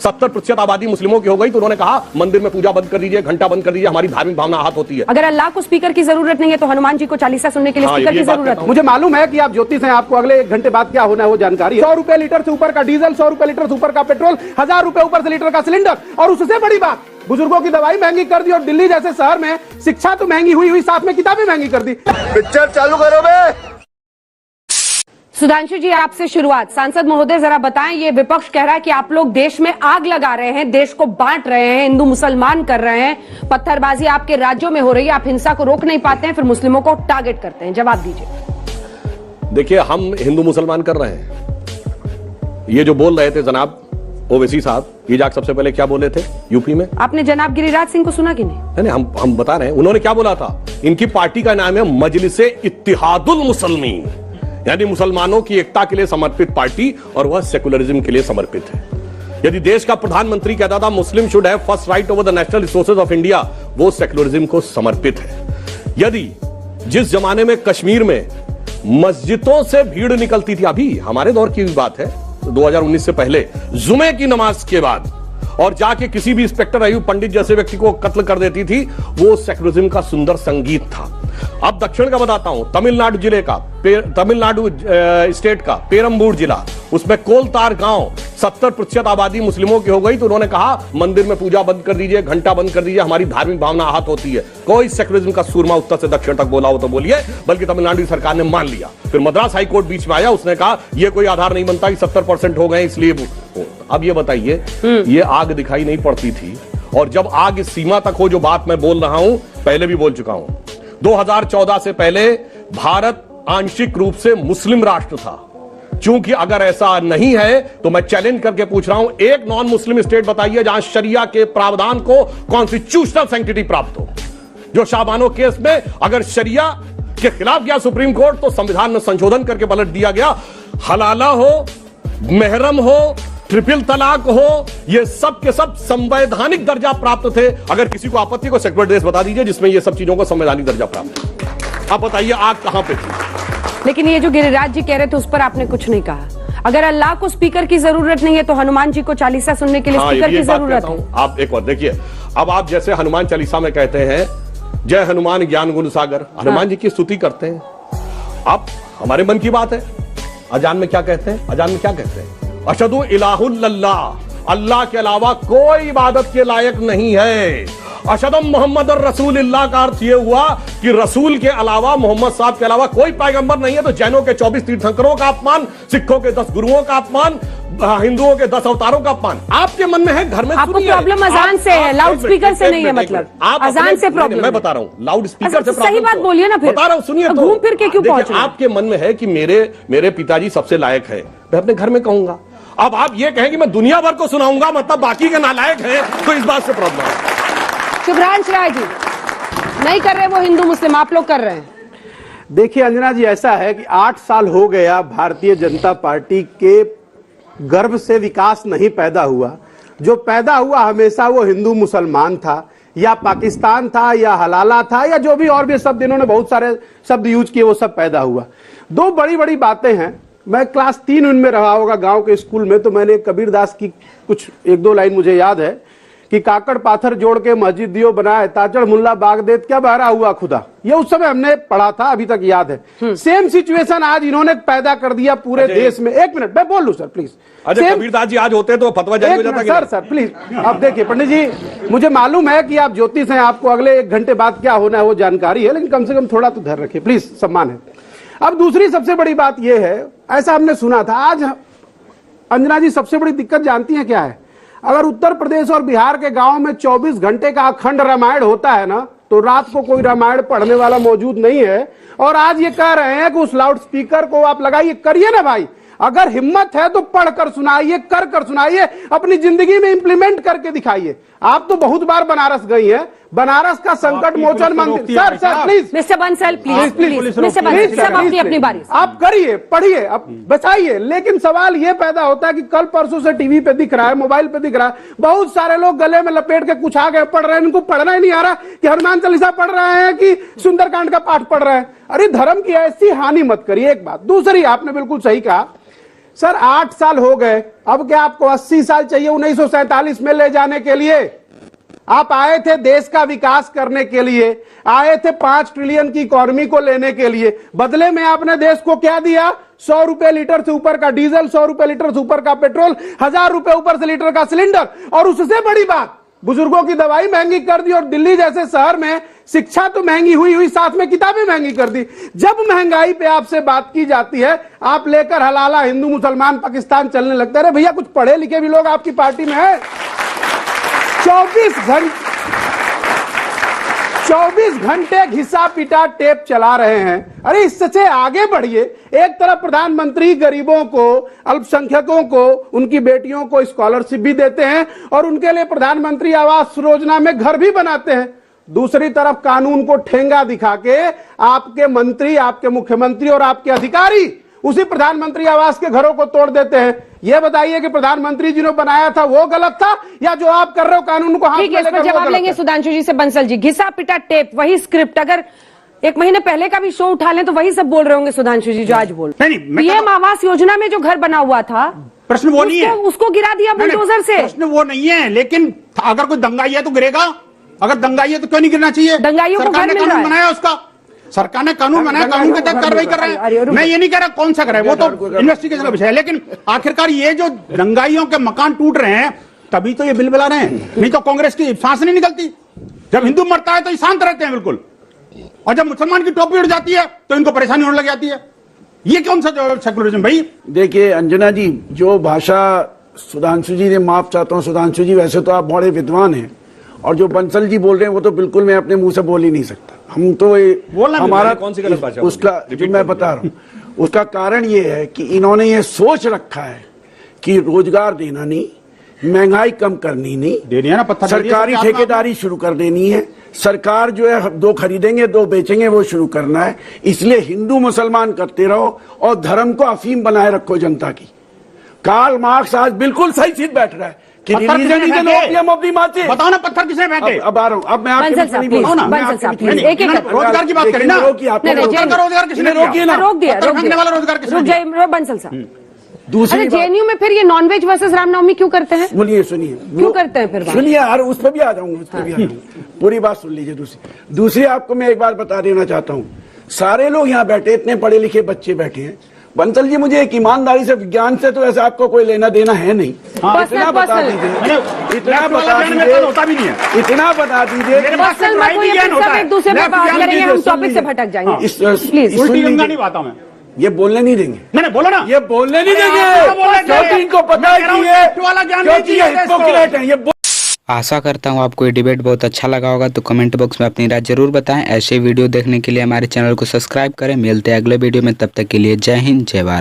70% आबादी मुस्लिमों की हो गई तो उन्होंने कहा मंदिर में पूजा बंद कर दीजिए, घंटा बंद कर दीजिए, हमारी धार्मिक भावना आहत होती है। अगर अल्लाह को स्पीकर की जरूरत नहीं है तो हनुमान जी को चालीसा सुनने के लिए स्पीकर की जरूरत है। मुझे मालूम है कि आप ज्योतिष हैं, आपको अगले 1 घंटे बाद क्या होना है वो जानकारी। 100 रुपए लीटर से ऊपर का डीजल, 100 रुपए लीटर से ऊपर का पेट्रोल, 1000 रुपए ऊपर से लीटर का सिलेंडर, और उससे बड़ी बात बुजुर्गों की दवाई महंगी कर दी, और दिल्ली जैसे शहर में शिक्षा तो महंगी हुई साथ में किताबें महंगी कर दी। पिक्चर चालू करो बे। सुधांशु जी, आपसे शुरुआत। सांसद महोदय, जरा बताएं, ये विपक्ष कह रहा है कि आप लोग देश में आग लगा रहे हैं, देश को बांट रहे हैं, हिंदू मुसलमान कर रहे हैं, पत्थरबाजी आपके राज्यों में हो रही है, आप हिंसा को रोक नहीं पाते हैं, फिर मुस्लिमों को टारगेट करते हैं। जवाब दीजिए। देखिए, हम हिंदू मुसलमान कर रहे हैं। ये जो बोल रहे थे जनाब ओवैसी साहब, ये जाकर सबसे पहले क्या बोले थे यूपी में? आपने जनाब गिरिराज सिंह को सुना कि नहीं? नहीं, हम बता रहे हैं उन्होंने क्या बोला था। इनकी पार्टी का नाम है मजलिसे इत्तिहादुल मुसलमीन, यानी मुसलमानों की एकता के लिए समर्पित पार्टी, और वह सेकुलरिज्म के लिए समर्पित है। यदि देश का प्रधानमंत्री कहता था मुस्लिम should have first right over the national resources of India, वो सेकुलरिज्म को समर्पित है। यदि जिस जमाने में कश्मीर में मस्जिदों से भीड़ निकलती थी, अभी हमारे दौर की भी बात है, 2019 से पहले, जुमे की नमाज के बाद, और जाके किसी भी इंस्पेक्टर अयूब पंडित जैसे व्यक्ति को कत्ल कर देती थी, वो सेकुलरिज्म का सुंदर संगीत था। अब दक्षिण का बताता हूं, तमिलनाडु जिले का, तमिलनाडु स्टेट का पेरम्बूर जिला, उसमें कोलतार गांव, 70% आबादी मुस्लिमों की हो गई तो उन्होंने कहा मंदिर में पूजा बंद कर दीजिए, घंटा बंद कर दीजिए, हमारी धार्मिक भावना आहत होती है। कोई सेकुलरिज्म का सूरमा उत्तर से दक्षिण तक बोला हो तो बोलिए, बल्कि तमिलनाडु सरकार ने मान लिया। फिर मद्रास हाईकोर्ट बीच में आया, उसने कहा यह कोई आधार नहीं बनता कि 70% हो गए इसलिए। अब ये बताइए, ये आग दिखाई नहीं पड़ती थी, और जब आग इस सीमा तक हो, जो बात मैं बोल रहा हूं पहले भी बोल चुका हूं, 2014 से पहले भारत आंशिक रूप से मुस्लिम राष्ट्र था। चूंकि अगर ऐसा नहीं है तो मैं चैलेंज करके पूछ रहा हूं, एक नॉन मुस्लिम स्टेट बताइए जहां शरिया के प्रावधान को कॉन्स्टिट्यूशनल सैंक्टिटी प्राप्त हो। जो शाहबानो केस में अगर शरिया के खिलाफ गया सुप्रीम कोर्ट, तो संविधान में संशोधन करके पलट दिया गया। हलाला हो, महरम हो, ट्रिपल तलाक हो, ये सब के सब संवैधानिक दर्जा प्राप्त थे। अगर किसी को आपत्ति, को सेक्युलर देश बता दीजिए जिसमें ये सब चीजों को संवैधानिक दर्जा प्राप्त है। आप बताइए आग कहां पे थी? लेकिन ये जो गिरिराज जी कह रहे थे उस पर आपने कुछ नहीं कहा। अगर अल्लाह को स्पीकर की जरूरत नहीं है तो हनुमान जी को चालीसा सुनने के लिए स्पीकर की जरूरत है। आप एक बार देखिए, अब आप जैसे हनुमान चालीसा में कहते हैं जय हनुमान ज्ञान गुण सागर, हनुमान जी की स्तुति करते हैं। अब हमारे मन की बात है, अजान में क्या कहते हैं? अजान में क्या कहते हैं? अशहदु इलाहुल्लाह, अल्लाह के अलावा कोई इबादत के लायक नहीं है। अशहदु मोहम्मद रसूलुल्लाह का अर्थ यह हुआ कि रसूल के अलावा, मोहम्मद साहब के अलावा कोई पैगंबर नहीं है। तो जैनों के 24 तीर्थंकरों का अपमान, सिखों के 10 गुरुओं का अपमान, हिंदुओं के 10 अवतारों का अपमान आपके मन में है। घर में आपको प्रॉब्लम अजान से है, लाउड स्पीकर से नहीं है। मतलब अजान से प्रॉब्लम, मैं बता रहा हूं, लाउड स्पीकर से सही बात बोलिए ना। फिर बता रहा हूं, सुनिए तो। घूम फिर के क्यों पहुंच रहे हैं? आपके मन में है कि मेरे पिताजी सबसे लायक है, मैं अपने घर में कहूंगा। अब आप ये कहें कि मैं दुनिया भर को सुनाऊंगा, मतलब बाकी के नालायक हैं, तो इस बात से प्रॉब्लम है। शुभ्रांश राय जी नहीं कर रहे वो हिंदू मुस्लिम, आप लोग कर रहे हैं। देखिए अंजना जी, ऐसा है कि 8 साल हो गया भारतीय जनता पार्टी के गर्भ से विकास नहीं पैदा हुआ। जो पैदा हुआ हमेशा वो हिंदू मुसलमान था, या पाकिस्तान था, या हलाला था, या जो भी और भी शब्द इन्होंने बहुत सारे शब्द यूज किए, वो सब पैदा हुआ। 2 बड़ी बड़ी बातें हैं। मैं क्लास 3 उनमें रहा होगा गांव के स्कूल में, तो मैंने कबीरदास की कुछ 1-2 लाइन मुझे याद है कि काकड़ पाथर जोड़ के मस्जिद दियो बनाए, ताजड़ मुल्ला बागदेत क्या बहरा हुआ खुदा। ये उस समय हमने पढ़ा था, अभी तक याद है। सेम सिचुएशन आज इन्होंने पैदा कर दिया पूरे देश में। 1 मिनट मैं बोल लूं सर प्लीज। कबीरदास जी आज होते तो फतवा जारी हो जाता। सर प्लीज, अब देखिए पंडित जी, मुझे मालूम है कि आप ज्योतिष हैं, आपको अगले 1 घंटे बाद क्या होना है वो जानकारी है, लेकिन कम से कम थोड़ा तो धैर्य रखिए प्लीज, सम्मान है। अब दूसरी सबसे बड़ी बात यह है, ऐसा हमने सुना था। आज अंजना जी सबसे बड़ी दिक्कत जानती है क्या है? अगर उत्तर प्रदेश और बिहार के गांव में 24 घंटे का अखंड रामायण होता है ना, तो रात को कोई रामायण पढ़ने वाला मौजूद नहीं है। और आज ये कह रहे हैं कि उस लाउड स्पीकर को आप लगाइए, करिए ना भाई। अगर हिम्मत है तो पढ़कर सुनाइए, कर सुनाइए, अपनी जिंदगी में इंप्लीमेंट करके दिखाइए। आप तो बहुत बार बनारस गई हैं, बनारस का संकट मोचन मंदिर। Sir please mister Bansal, please mister Bansal, सब अपनी बारी आप करिए, पढ़िए, अब बचाइए। लेकिन सवाल ये पैदा होता है कि कल परसों से टीवी पे दिख रहा है, मोबाइल पे दिख रहा है, बहुत सारे लोग गले में लपेट के कुछ आगे पढ़ रहे हैं, इनको पढ़ना ही नहीं आ रहा कि हनुमान चालीसा पढ़ रहे हैं कि सुंदरकांड का पाठ पढ़ रहे हैं। अरे धर्म की ऐसी हानि मत करिए। एक बात। दूसरी, आपने बिल्कुल सही कहा सर 8 साल हो गए, अब क्या आपको 80 साल चाहिए 1947 में ले जाने के लिए? आप आए थे देश का विकास करने के लिए, आए थे 5 ट्रिलियन की इकोनॉमी को लेने के लिए। बदले में आपने देश को क्या दिया? 100 रुपए लीटर से ऊपर का डीजल, 100 रुपए लीटर से ऊपर का पेट्रोल, 1000 रुपए ऊपर से लीटर का सिलेंडर। और उससे बड़ी बात, बुजुर्गों की दवाई महंगी कर दी और दिल्ली जैसे शहर में शिक्षा तो महंगी हुई साथ में किताबें महंगी कर दी। जब महंगाई पे आपसे बात की जाती है, आप लेकर हलाला हिंदू मुसलमान पाकिस्तान चलने लगते हैं। अरे भैया, कुछ पढ़े लिखे भी लोग आपकी पार्टी में है। 24 घंटे घिसा पिटा टेप चला रहे हैं। अरे इससे आगे बढ़िए। एक तरफ प्रधानमंत्री गरीबों को, अल्पसंख्यकों को, उनकी बेटियों को स्कॉलरशिप भी देते हैं और उनके लिए प्रधानमंत्री आवास योजना में घर भी बनाते हैं। दूसरी तरफ कानून को ठेंगा दिखा के आपके मंत्री, आपके मुख्यमंत्री और आपके अधिकारी उसी प्रधानमंत्री आवास के घरों को तोड़ देते हैं। यह बताइए कि प्रधानमंत्री जी ने बनाया था वो गलत था, या जो आप कर रहे हो कानून को हाथ में ठीक है, इस लेकर पर वो जवाब गलत लेंगे है? सुधांशु जी से। बंसल जी, घिसा पिटा टेप, वही स्क्रिप्ट, अगर 1 महीने पहले का भी शो उठा लें तो वही सब बोल रहे होंगे सुधांशु जी जो आज बोल। नहीं, मैं पीएम आवास योजना में जो घर बना हुआ था, प्रश्न वो नहीं है, उसको गिरा दिया बुलडोजर से। प्रश्न वो नहीं है, लेकिन अगर कोई दंगाई है तो गिरेगा। अगर दंगाई है तो क्यों नहीं गिरना चाहिए? दंगाइयों को सरकार घर ने मिल रहा कानून है। बनाया, उसका सरकार ने कानून बनाया, कानून के तहत कार्रवाई कर रहे हैं। मैं ये नहीं कह रहा कौन सा कर रहा है, वो तो इन्वेस्टिगेशन का विषय है। लेकिन आखिरकार ये जो दंगाइयों के मकान टूट रहे हैं, तभी तो ये बिल बना रहे हैं। नहीं तो कांग्रेस की सांस नहीं निकलती। जब हिंदू मरता है तो ये शांत रहते हैं बिल्कुल, और जब मुसलमान की टोपी उड़ जाती है तो इनको परेशानी होने लग जाती है। ये कौन सा सेकुलरिज्म भाई? देखिए अंजना जी, जो भाषा सुधांशु जी ने, माफ चाहता हूँ सुधांशु जी, वैसे तो आप बड़े विद्वान हैं, और जो बंसल जी बोल रहे हैं वो तो बिल्कुल मैं अपने मुंह से बोल ही नहीं सकता। हम तो हमारा कौन सी गलत भाषा उसका जो मैं बता रहा हूँ, उसका कारण ये है कि इन्होंने ये सोच रखा है कि रोजगार देना नहीं, महंगाई कम करनी नहीं, देनी है ना, पत्थर सरकारी ठेकेदारी शुरू कर देनी है, सरकार जो है 2 खरीदेंगे 2 बेचेंगे वो शुरू करना है। इसलिए हिंदू मुसलमान करते रहो और धर्म को अफीम बनाए रखो जनता की। कार्ल मार्क्स आज बिल्कुल सही चीज बैठ रहा है कि religion is an opium of the masses. बताओ ना, पत्थर किसने फेंके? अब आ रहा हूं, अब मैं आपके बंसल साहब, नहीं बोल रहा हूं। बंसल साहब, मैं आपके एक एक रोजगार की बात करें ना, रोकिए आप, नहीं, पत्थर का रोजगार किसने रोकिए ना, रोक दिया, पत्थर रोक फेंकने दिया, वाला रोजगार किसने रुक दिया? जाइए बंसल साहब। दूसरी अरे बात, जेएनयू में फिर ये नॉनवेज वर्सेस रामनवमी क्यों करते हैं? सुनिए सुनिए, क्यों करते हैं फिर बात? सुनिए यार, उस पर भी आ जाऊंगा, उस पर भी आ जाऊंगा, पूरी बात सुन लीजिए। दूसरी आपको मैं एक बात बता देना चाहता हूँ, सारे लोग यहाँ बैठे, इतने पढ़े लिखे बच्चे बैठे हैं। बंसल जी, मुझे एक ईमानदारी से, विज्ञान से तो ऐसे आपको कोई लेना देना है नहीं। इतना बता दीजिए, इतना बता दीजिए, होता भी नहीं है। इतना बता दीजिए। पर्सनल मत होइए, फिर सब एक दूसरे पे बात करेंगे, हम टॉपिक से भटक जाएंगे। प्लीज, उल्टी गंगा नहीं पाता मैं। ये बोलने नहीं देंगे, मैंने बोला ना, ये बोलने नहीं देंगे, क्योंकि इनको पता है कि ये हिपोक्रेट हैं, ये आशा करता हूँ आपको ये डिबेट बहुत अच्छा लगा होगा। तो कमेंट बॉक्स में अपनी राय जरूर बताएं। ऐसे वीडियो देखने के लिए हमारे चैनल को सब्सक्राइब करें। मिलते हैं अगले वीडियो में, तब तक के लिए जय हिंद, जय भारत।